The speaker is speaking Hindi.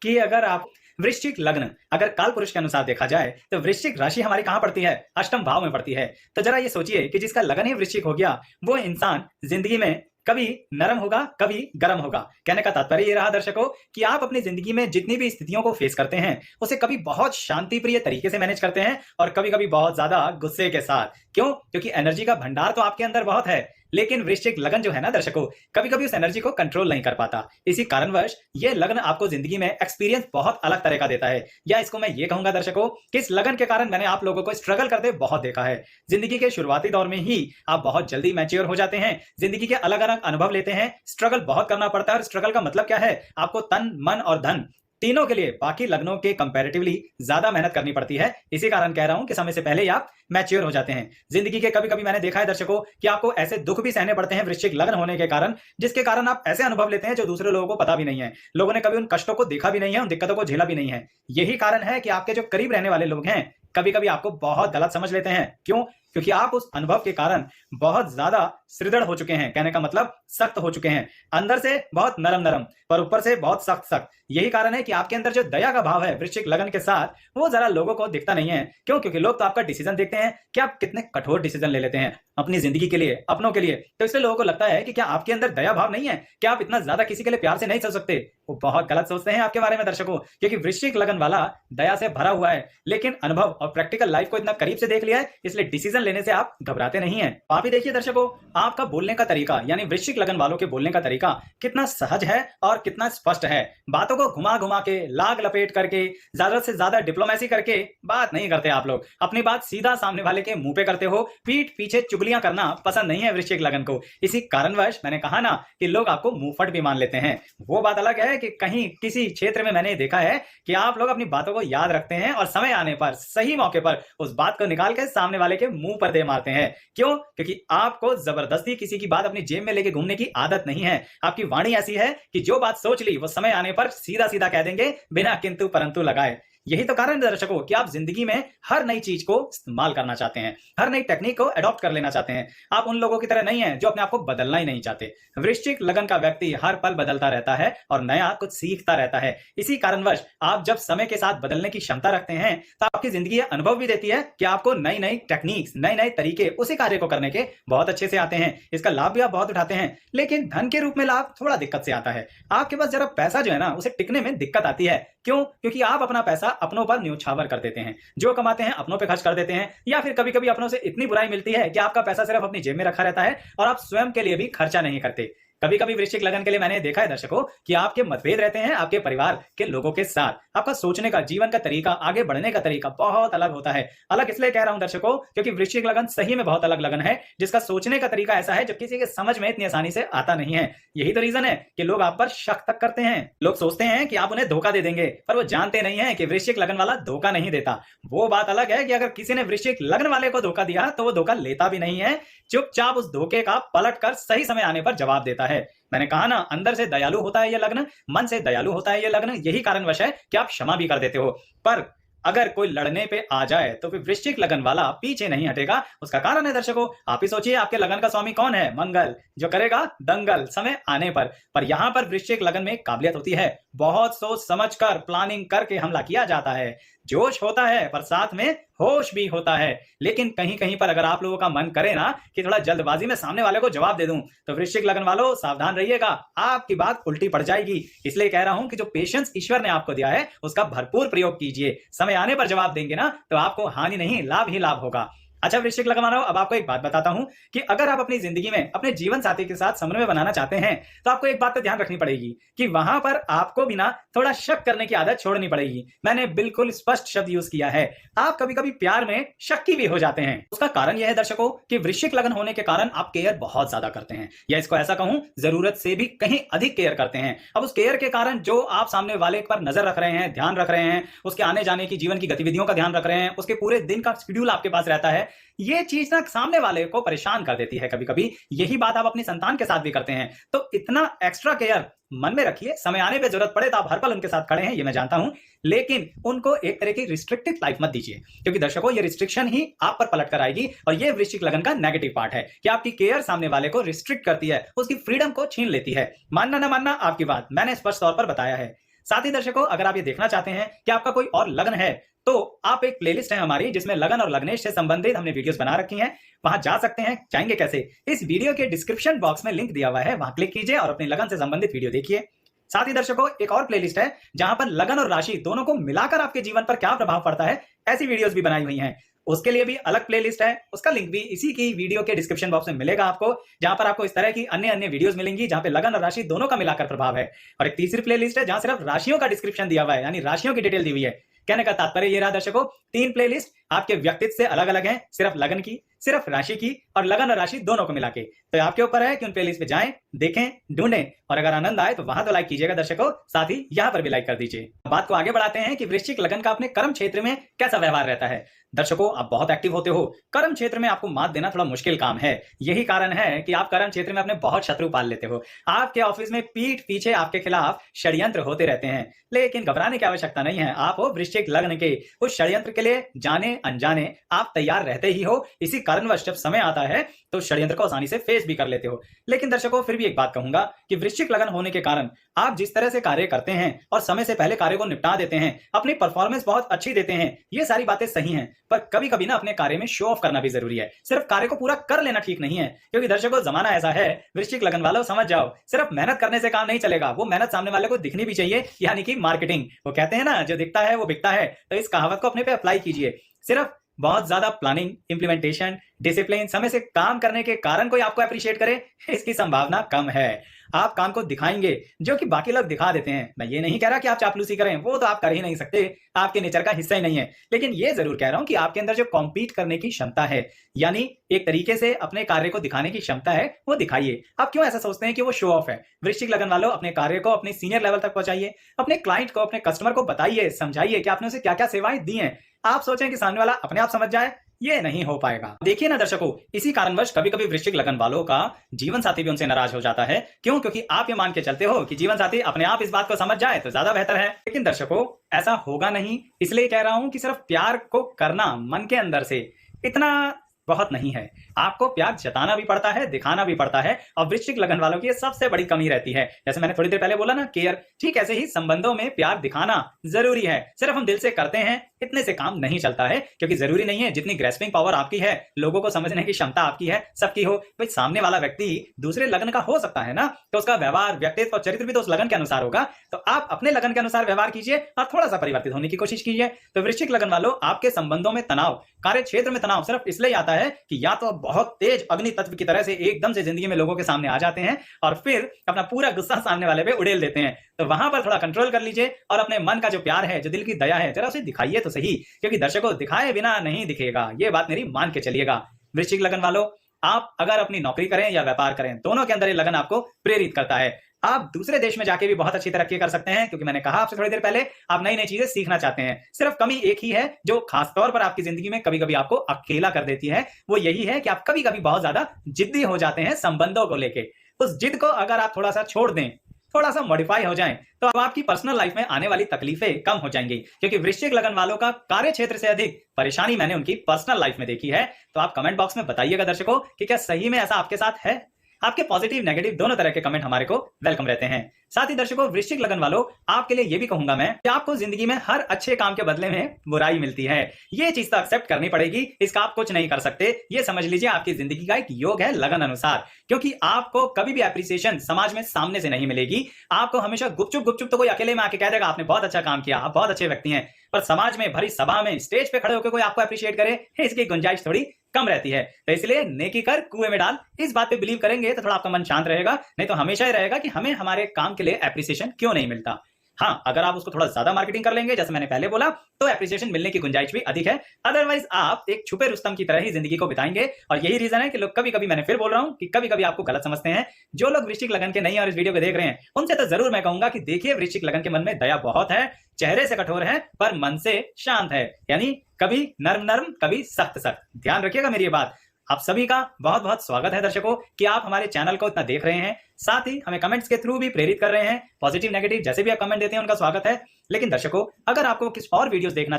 कि अगर आप वृश्चिक लग्न अगर काल पुरुष के अनुसार देखा जाए तो वृश्चिक राशि हमारी कहां पड़ती है? अष्टम भाव में पड़ती है। तो जरा ये सोचिए कि जिसका लगन ही वृश्चिक हो गया वो इंसान जिंदगी में कभी नरम होगा, कभी गर्म होगा। कहने का तात्पर्य ये रहा दर्शकों कि आप अपनी जिंदगी में जितनी भी स्थितियों को फेस करते हैं उसे कभी बहुत शांति प्रिय तरीके से मैनेज करते हैं और कभी कभी बहुत ज्यादा गुस्से के साथ। क्यों? क्योंकि एनर्जी का भंडार तो आपके अंदर बहुत है, लेकिन वृश्चिक लगन जो है ना दर्शकों, कभी कभी उस एनर्जी को कंट्रोल नहीं कर पाता। इसी कारणवश ये लगन आपको जिंदगी में एक्सपीरियंस बहुत अलग तरह का देता है। या इसको मैं ये कहूंगा दर्शकों कि इस लगन के कारण मैंने आप लोगों को स्ट्रगल करते बहुत देखा है। जिंदगी के शुरुआती दौर में ही आप बहुत जल्दी मैच्योर हो जाते हैं, जिंदगी के अलग अलग अनुभव लेते हैं, स्ट्रगल बहुत करना पड़ता है। और स्ट्रगल का मतलब क्या है? आपको तन, मन और धन तीनों के लिए बाकी लग्नों के कंपैरेटिवली ज्यादा मेहनत करनी पड़ती है। इसी कारण कह रहा हूं कि समय से पहले ही आप मैच्योर हो जाते हैं। जिंदगी के कभी कभी मैंने देखा है दर्शकों कि आपको ऐसे दुख भी सहने पड़ते हैं वृश्चिक लग्न होने के कारण, जिसके कारण आप ऐसे अनुभव लेते हैं जो दूसरे लोगों को पता भी नहीं है। लोगों ने कभी उन कष्टों को देखा भी नहीं है, उन दिक्कतों को झेला भी नहीं है। यही कारण है कि आपके जो करीब रहने वाले लोग हैं कभी कभी आपको बहुत गलत समझ लेते हैं। क्यों? क्योंकि आप उस अनुभव के कारण बहुत ज्यादा सुदृढ़ हो चुके हैं। कहने का मतलब सख्त हो चुके हैं, अंदर से बहुत नरम नरम पर ऊपर से बहुत सख्त सख्त। यही कारण है कि आपके अंदर जो दया का भाव है वृश्चिक लगन के साथ, वो जरा लोगों को दिखता नहीं है। क्यों? क्योंकि लोग तो आपका डिसीजन देखते हैं कि आप कितने कठोर डिसीजन ले लेते हैं अपनी जिंदगी के लिए, अपनों के लिए। तो इसलिए लोगों को लगता है कि क्या आपके अंदर दया भाव नहीं है? क्या आप इतना ज्यादा किसी के लिए प्यार से नहीं चल सकते? वो बहुत गलत सोचते हैं आपके बारे में दर्शकों, क्योंकि वृश्चिक लगन वाला दया से भरा हुआ है, लेकिन अनुभव और प्रैक्टिकल लाइफ को इतना करीब से देख लिया है, इसलिए डिसीजन लेने से आप घबराते नहीं है। आप ही देखिए दर्शकों, आपका बोलने का तरीका यानी वृश्चिक लगन वालों के बोलने का तरीका कितना सहज है और कितना स्पष्ट है। बातों को घुमा घुमा के, लाग लपेट करके, ज्यादा से ज्यादा डिप्लोमेसी करके बात नहीं करते आप लोग। अपनी बात सीधा सामने वाले के मुंह पे करते हो। पीठ पीछे चुगलियां करना पसंद नहीं है वृश्चिक लगन को। इसी कारणवश मैंने कहा ना कि लोग आपको मुंहफट भी मान लेते हैं। वो बात अलग है कि कहीं किसी क्षेत्र में मैंने देखा है कि आप लोग अपनी बातों को याद रखते हैं और समय आने पर, सही मौके पर उस बात को निकाल के सामने वाले के मुंह पर दे मारते हैं। क्यों? क्योंकि आपको जबरदस्ती किसी की बात अपनी जेब में लेके घूमने की आदत नहीं है। आपकी वाणी ऐसी है कि जो बात सोच ली वो समय आने पर सीधा सीधा कह देंगे बिना किंतु परंतु लगाए। यही तो कारण है दर्शकों कि आप जिंदगी में हर नई चीज को इस्तेमाल करना चाहते हैं, हर नई टेक्निक को अडॉप्ट कर लेना चाहते हैं। आप उन लोगों की तरह नहीं हैं जो अपने आप को बदलना ही नहीं चाहते। वृश्चिक लगन का व्यक्ति हर पल बदलता रहता है और नया कुछ सीखता रहता है। इसी कारणवश आप जब समय के साथ बदलने की क्षमता रखते हैं तो आपकी जिंदगी अनुभव भी देती है कि आपको नई नई टेक्निक्स, नए नए तरीके उसी कार्य को करने के बहुत अच्छे से आते हैं। इसका लाभ भी आप बहुत उठाते हैं, लेकिन धन के रूप में लाभ थोड़ा दिक्कत से आता है। आपके पास जरा पैसा जो है ना उसे टिकने में दिक्कत आती है। क्यों? क्योंकि आप अपना पैसा अपनों पर न्यौछावर कर देते हैं, जो कमाते हैं अपनों पे खर्च कर देते हैं, या फिर कभी कभी अपनों से इतनी बुराई मिलती है कि आपका पैसा सिर्फ अपनी जेब में रखा रहता है और आप स्वयं के लिए भी खर्चा नहीं करते। कभी कभी वृश्चिक लगन के लिए मैंने देखा है दर्शकों कि आपके मतभेद रहते हैं आपके परिवार के लोगों के साथ। आपका सोचने का, जीवन का तरीका, आगे बढ़ने का तरीका बहुत अलग होता है। अलग इसलिए कह रहा हूं दर्शकों क्योंकि वृश्चिक लगन सही में बहुत अलग लगन है, जिसका सोचने का तरीका ऐसा है जो किसी के समझ में इतनी आसानी से आता नहीं है। यही तो रीजन है कि लोग आप पर शक तक करते हैं। लोग सोचते हैं कि आप उन्हें धोखा दे देंगे, पर वो जानते नहीं है कि वृश्चिक लगन वाला धोखा नहीं देता। वो बात अलग है कि अगर किसी ने वृश्चिक लगन वाले को धोखा दिया तो वो धोखा लेता भी नहीं है, चुपचाप उस धोखे का पलट कर सही समय आने पर जवाब देता है। मैंने कहा ना, अंदर से दयालु होता है ये लग्न, मन से दयालु होता है ये लग्न। यही कारणवश है कि आप क्षमा भी कर देते हो। पर अगर कोई लड़ने पे आ जाए तो फिर वृश्चिक लगन वाला पीछे नहीं हटेगा। उसका कारण है दर्शकों, आप ही सोचिए आपके लगन का स्वामी कौन है? मंगल, जो करेगा दंगल समय आने पर यहां पर वृश्चिक लगन में काबिलियत होती है, बहुत सोच समझ कर प्लानिंग करके हमला किया जाता है। जोश होता है पर साथ में होश भी होता है। लेकिन कहीं कहीं पर अगर आप लोगों का मन करे ना कि थोड़ा जल्दबाजी में सामने वाले को जवाब दे दूं, तो वृश्चिक लगन वालों सावधान रहिएगा, आपकी बात उल्टी पड़ जाएगी। इसलिए कह रहा हूं कि जो पेशेंस ईश्वर ने आपको दिया है उसका भरपूर प्रयोग कीजिए। समय आने पर जवाब देंगे ना तो आपको हानि नहीं, लाभ ही लाभ होगा। अच्छा वृश्चिक लगन वालों, अब आपको एक बात बताता हूं कि अगर आप अपनी जिंदगी में अपने जीवन साथी के साथ समन्वय बनाना चाहते हैं तो आपको एक बात तो ध्यान रखनी पड़ेगी कि वहां पर आपको भी ना थोड़ा शक करने की आदत छोड़नी पड़ेगी। मैंने बिल्कुल स्पष्ट शब्द यूज किया है, आप कभी कभी प्यार में शक्की भी हो जाते हैं। उसका कारण यह है दर्शकों कि वृश्चिक लगन होने के कारण आप केयर बहुत ज्यादा करते हैं, या इसको ऐसा कहूं जरूरत से भी कहीं अधिक केयर करते हैं। अब उस केयर के कारण जो आप सामने वाले पर नजर रख रहे हैं, ध्यान रख रहे हैं, उसके आने जाने की, जीवन की गतिविधियों का ध्यान रख रहे हैं, उसके पूरे दिन का शेड्यूल आपके पास रहता है, ये चीज ना सामने वाले को परेशान कर देती है कभी कभी। यही बात आप अपनी संतान के साथ भी करते हैं। तो इतना एक्स्ट्रा केयर मन में रखिए, समय आने पे जरूरत पड़े तो आप हर पल उनके साथ खड़े हैं, ये मैं जानता हूं, लेकिन उनको एक तरह की रिस्ट्रिक्टेड लाइफ मत दीजिए, क्योंकि दर्शकों ये रिस्ट्रिक्शन ही आप पर पलट कर आएगी। और ये वृश्चिक लगन का नेगेटिव पार्ट है कि आपकी केयर सामने वाले को रिस्ट्रिक्ट करती है, उसकी फ्रीडम को छीन लेती है। मानना ना मानना आपकी बात, मैंने स्पष्ट तौर पर बताया है। साथ ही दर्शकों, अगर आप ये देखना चाहते हैं कि आपका कोई और लग्न है तो आप एक प्लेलिस्ट है हमारी जिसमें लगन और लग्नेश से संबंधित हमने वीडियोस बना रखी हैं, वहां जा सकते हैं। जाएंगे कैसे? इस वीडियो के डिस्क्रिप्शन बॉक्स में लिंक दिया हुआ है, वहां क्लिक कीजिए और अपनी लगन से संबंधित वीडियो देखिए। साथ ही दर्शकों, एक और प्लेलिस्ट है जहां पर लगन और राशि दोनों को मिलाकर आपके जीवन पर क्या प्रभाव पड़ता है, ऐसी वीडियोस भी बनाई हुई हैं। उसके लिए भी अलग प्लेलिस्ट है, उसका लिंक भी इसी की वीडियो के डिस्क्रिप्शन बॉक्स में मिलेगा आपको, जहां पर आपको इस तरह की अन्य अन्य वीडियोस मिलेंगी जहां पे लगन और राशि दोनों का मिलाकर प्रभाव है। और एक तीसरी प्लेलिस्ट है जहां सिर्फ राशियों का डिस्क्रिप्शन दिया हुआ है, यानी राशियों की डिटेल दी हुई है। कहने का तात्पर्य ये रहा दर्शकों, 3 प्लेलिस्ट आपके व्यक्तित्व से अलग अलग हैं, सिर्फ लगन की, सिर्फ राशि की और लगन और राशि दोनों को मिला के। तो आपके ऊपर है कि उन प्लेलिस्ट पे जाएं, देखें, ढूंढें और अगर आनंद आए तो वहां तो लाइक कीजिएगा दर्शकों, साथ ही यहां पर भी लाइक कर दीजिए। बात को आगे बढ़ाते हैं कि वृश्चिक लगन का अपने कर्म क्षेत्र में कैसा व्यवहार रहता है। दर्शकों, आप बहुत एक्टिव होते हो, कर्म क्षेत्र में आपको मात देना थोड़ा मुश्किल काम है। यही कारण है कि आप कर्म क्षेत्र में अपने बहुत शत्रु पाल लेते हो। आपके ऑफिस में पीठ पीछे आपके खिलाफ षड्यंत्र होते रहते हैं, लेकिन घबराने की आवश्यकता नहीं है। आप हो वृश्चिक लग्न के, उस षड्यंत्र के लिए जाने अनजाने आप तैयार रहते ही हो। इसी कारणवश जब समय आता है तो षड्यंत्र को आसानी से फेस भी कर लेते हो। लेकिन दर्शकों, फिर भी एक बात कहूंगा कि वृश्चिक लगन होने के कारण आप जिस तरह से कार्य करते हैं और समय से पहले कार्य को निपटा देते हैं, अपनी परफॉर्मेंस बहुत अच्छी देते हैं, ये सारी बातें सही हैं। पर कभी कभी ना अपने कार्य में शो ऑफ करना भी जरूरी है। सिर्फ कार्य को पूरा कर लेना ठीक नहीं है, क्योंकि दर्शकों जमाना ऐसा है, वृश्चिक लगन वालों समझ जाओ, सिर्फ मेहनत करने से काम नहीं चलेगा, वो मेहनत सामने वाले को दिखनी भी चाहिए, यानी कि मार्केटिंग। वो कहते हैं ना, जो दिखता है वो बिकता है। तो इस कहावत को अपने पे अप्लाई कीजिए। सिर्फ बहुत ज्यादा प्लानिंग, इंप्लीमेंटेशन, डिसिप्लिन, समय से काम करने के कारण कोई आपको अप्रिशिएट करे, इसकी संभावना कम है। आप काम को दिखाएंगे जो कि बाकी लोग दिखा देते हैं। मैं ये नहीं कह रहा कि आप चापलूसी करें, वो तो आप कर ही नहीं सकते, आपके नेचर का हिस्सा ही नहीं है। लेकिन ये जरूर कह रहा हूं कि आपके अंदर जो कॉम्पीट करने की क्षमता है, यानी एक तरीके से अपने कार्य को दिखाने की क्षमता है, वो दिखाइए। आप क्यों ऐसा सोचते हैं कि वो शो ऑफ है? वृश्चिक लगन वालों, अपने कार्य को अपने सीनियर लेवल तक पहुंचाइए, अपने क्लाइंट को, अपने कस्टमर को बताइए, समझाइए कि आपने उसे क्या क्या सेवाएं दी हैं। आप सोचें कि सामने वाला अपने आप समझ जाए, ये नहीं हो पाएगा। देखिए ना दर्शकों, इसी कारणवश कभी कभी वृश्चिक लगन वालों का जीवन साथी भी उनसे नाराज हो जाता है। क्यों? क्योंकि आप ये मान के चलते हो कि जीवन साथी अपने आप इस बात को समझ जाए तो ज्यादा बेहतर है। लेकिन दर्शकों, ऐसा होगा नहीं। इसलिए कह रहा हूं कि सिर्फ प्यार को करना मन के अंदर से इतना बहुत नहीं है। आपको प्यार जताना भी पड़ता है, दिखाना भी पड़ता है, और वृश्चिक लगन वालों की सबसे बड़ी कमी रहती है। जैसे मैंने थोड़ी देर पहले बोला ना, केयर, ठीक ऐसे ही संबंधों में प्यार दिखाना जरूरी है। सिर्फ हम दिल से करते हैं, इतने से काम नहीं चलता है, क्योंकि जरूरी नहीं है जितनी ग्रेस्पिंग पावर आपकी है, लोगों को समझने की क्षमता आपकी है, सबकी हो। भाई सामने वाला व्यक्ति दूसरे लगन का हो सकता है ना, तो उसका व्यवहार, व्यक्तित्व और चरित्र भी तो उस लगन के अनुसार होगा। तो आप अपने लगन के अनुसार व्यवहार कीजिए और थोड़ा सा परिवर्तित होने की कोशिश कीजिए। तो वृश्चिक लगन वालों, आपके संबंधों में तनाव, कार्य क्षेत्र में तनाव सिर्फ इसलिए आता है कि या तो बहुत तेज अग्नि तत्व की तरह से एकदम से जिंदगी में लोगों के सामने आ जाते हैं और फिर अपना पूरा गुस्सा सामने वाले पे उड़ेल देते हैं। तो वहां पर थोड़ा कंट्रोल कर लीजिए और अपने मन का जो प्यार है, जो दिल की दया है, जरा उसे दिखाइए तो सही, क्योंकि दर्शकों, दिखाए बिना नहीं दिखेगा, ये बात मेरी मान के चलिएगा। वृश्चिक लगन वालों, आप अगर अपनी नौकरी करें या व्यापार करें, दोनों के अंदर ये लगन आपको प्रेरित करता है। आप दूसरे देश में जाके भी बहुत अच्छी तरक्की कर सकते हैं, क्योंकि मैंने कहा आपसे थोड़ी देर पहले, आप नई नई चीजें सीखना चाहते हैं। सिर्फ कमी एक ही है जो खासतौर पर आपकी जिंदगी में कभी कभी आपको अकेला कर देती है, वो यही है कि आप कभी कभी बहुत ज्यादा जिद्दी हो जाते हैं संबंधों को लेके। उस जिद को अगर आप थोड़ा सा छोड़ दें, थोड़ा सा मॉडिफाई हो जाएं, तो अब आपकी पर्सनल लाइफ में आने वाली तकलीफें कम हो जाएंगी। क्योंकि वृश्चिक लगन वालों का कार्य क्षेत्र से अधिक परेशानी मैंने उनकी पर्सनल लाइफ में देखी है। तो आप कमेंट बॉक्स में बताइएगा दर्शकों कि क्या सही में ऐसा आपके साथ है। आपके पॉजिटिव नेगेटिव दोनों तरह के कमेंट हमारे को वेलकम रहते हैं। साथ ही दर्शकों, वृश्चिक लगन वालों, आपके लिए ये भी कहूंगा मैं कि आपको जिंदगी में हर अच्छे काम के बदले में बुराई मिलती है। ये चीज तो एक्सेप्ट करनी पड़ेगी, इसका आप कुछ नहीं कर सकते। ये समझ लीजिए आपकी जिंदगी का एक योग है लगन अनुसार, क्योंकि आपको कभी भी एप्रिसिएशन समाज में सामने से नहीं मिलेगी। आपको हमेशा गुपचुप गुपचुप तो कोई अकेले में आके कह देगा आपने बहुत अच्छा काम किया, आप बहुत अच्छे व्यक्ति हैं, पर समाज में भरी सभा में स्टेज पे खड़े होकर कोई आपको अप्रिशिएट करे, इसकी गुंजाइश थोड़ी कम रहती है। तो इसलिए नेकी कर कुएं में डाल, इस बात पे बिलीव करेंगे तो थोड़ा आपका मन शांत रहेगा। नहीं तो हमेशा ही रहेगा कि हमें हमारे काम के लिए एप्रिसिएशन क्यों नहीं मिलता। हाँ, अगर आप उसको थोड़ा ज्यादा मार्केटिंग कर लेंगे, जैसे मैंने पहले बोला, तो एप्रिसिएशन मिलने की गुंजाइश भी अधिक है। अदरवाइज आप एक छुपे रुस्तम की तरह ही जिंदगी को बिताएंगे। और यही रीजन है कि लोग कभी कभी, मैंने फिर बोल रहा हूं कि कभी कभी आपको गलत समझते हैं। जो लोग वृश्चिक लगन के नहीं और इस वीडियो को देख रहे हैं, उनसे तो जरूर मैं कहूंगा कि देखिए, वृश्चिक लगन के मन में दया बहुत है, चेहरे से कठोर है पर मन से शांत है, यानी कभी नर्म नर्म, कभी सख्त सख्त। ध्यान रखिएगा मेरी ये बात। आप सभी का बहुत बहुत स्वागत है दर्शकों कि आप हमारे चैनल को इतना देख रहे हैं, साथ ही हमें कमेंट्स के थ्रू भी प्रेरित कर रहे हैं। पॉजिटिव नेगेटिव जैसे भी आप कमेंट देते हैं उनका स्वागत है। लेकिन दर्शकों, अगर आपको किस और वीडियोस देखना